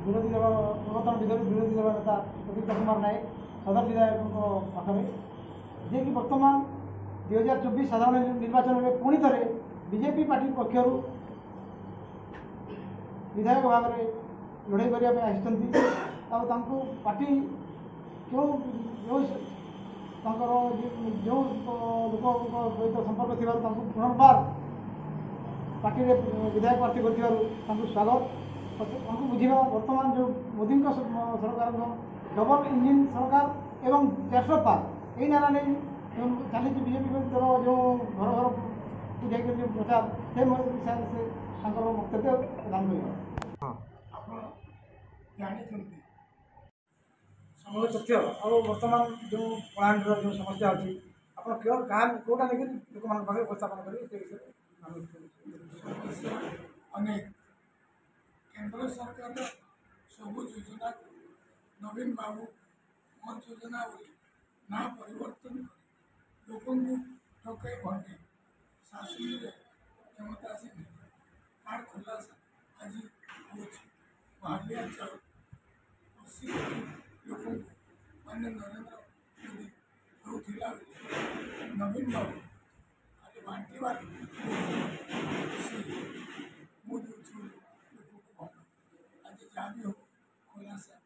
विरोधी पूर्वतन विरोधी दल नेता प्रदीप्त कुमार नायक सदर विधायकों पाखे जे कि बर्तमान 2024 साधारण निर्वाचन में पुणी थे बीजेपी पार्टी पक्षर विधायक भाव में लड़ाई करने आसती पार्टी क्यों जो लोक सहित संपर्क थी पुनर्बार पार्टी विधायक प्रार्थी कर स्वागत बुझा बर्तमान जो मोदी सरकार डबल इंजिन सरकार एवं 400 पार यही नारा नहीं चली बीजेपी दल जो घर घर को जाकर प्रचार से वक्तव्य प्रदान कर तथ्य और बर्तमान जो कलाहांडीर जो समस्या अच्छी आप केवल क्या कौटा लेकिन लोक पाखे उपस्थापन करेंगे अनेक केंद्र सरकार सब योजना नवीन बाबू मोर योजना ना परिवर्तन लोक ठकई भंडे शासन क्षमता से तार खुलासा आज महालिया चाउल 80 कोटी लोक मान्य नरेंद्र मोदी दौला नवीन बाबू आज बांटवार जहाँ भी हो खुलासा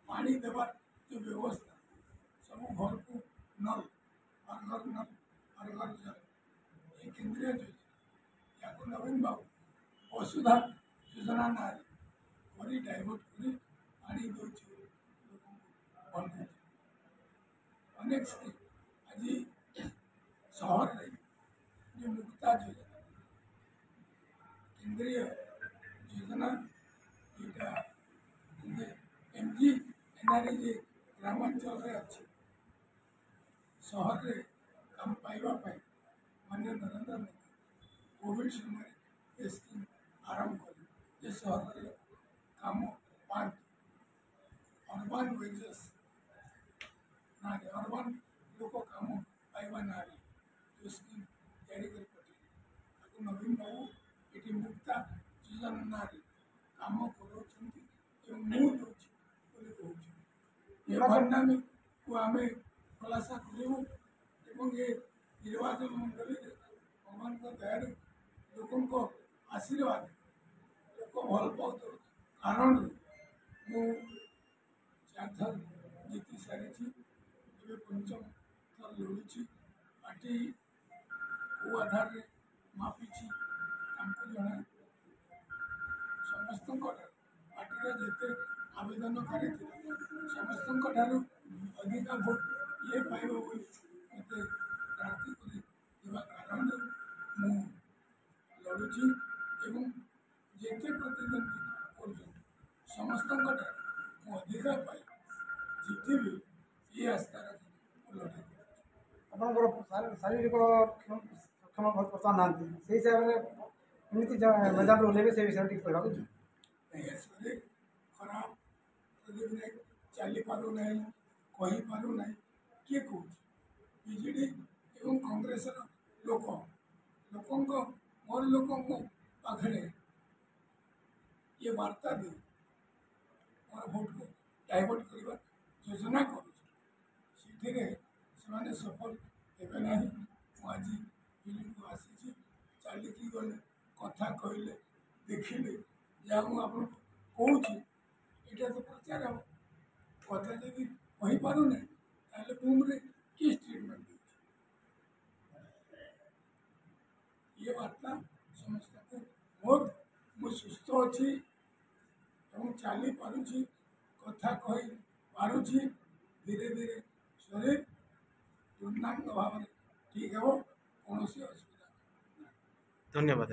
पानी देवार जो व्यवस्था सब घर को नल हर घर जल ये केंद्रीय योजना या नवीन बाबू वसुधा योजना ना डाइवर्ट कर पानी दौर अनेक स्कीम आज सहर में जो मुक्ता योजना केंद्रीय योजना यहाँ एमजी एनआरजी ग्रामांचल अच्छे सहर में काम पाइबापी मान्य नरेंद्र मोदी कोविड समय ये स्कीम आरंभ कर सहर काम पाँच अर्बान वेजेस ना अर्बान लोक काम पाइबा ना जो स्कीम तैयारी कर पठे नवीन बाबू ये मुक्ता योजना ना काम कर को आम खुलासा करूँ ये निर्वाचन मंडली भगवान दया लोक आशीर्वाद लोक भल पात कारण मु 4 थर जीति सारी पंचम थर लड़ुची पार्टी को आधार में मापी जना समस्त पार्टी जिते आवेदनकारी समस्त अधिक भोट ये पाइब मत प्रार्थी कर कारण मु लड़ुची जिते प्रतिद्वंदी कर समस्त अधिक पाई जीते भी ये आस्था लड़े आप शारीरिक सक्षम बर्तमान ना से हिसाब से मैदान ओल्लैबे से विषय टी कहूँ खराब प्रदीप नायक चली पारु ना कही पारु ना किए कौन बीजेडी एवं कांग्रेस लोक मोर लोक पाखे ये वार्ता दे मोर भोट को डाइवर्ट करने योजना कर सफल हे ना आज फिल्म को आसी चलिकी गले कथा कहले देखिले जहाँ मुझे कौन यहाँ तो प्रचार हम कथा जब कहीपरूना मुहरे कि स्टेटमेंट ये वार्ता समस्त को मोर मु सुस्थ अच्छी चली पारुची कथा कही पारुची धीरे धीरे शरीर पूर्णांग भाव ठीक है कौन असुविधा। धन्यवाद।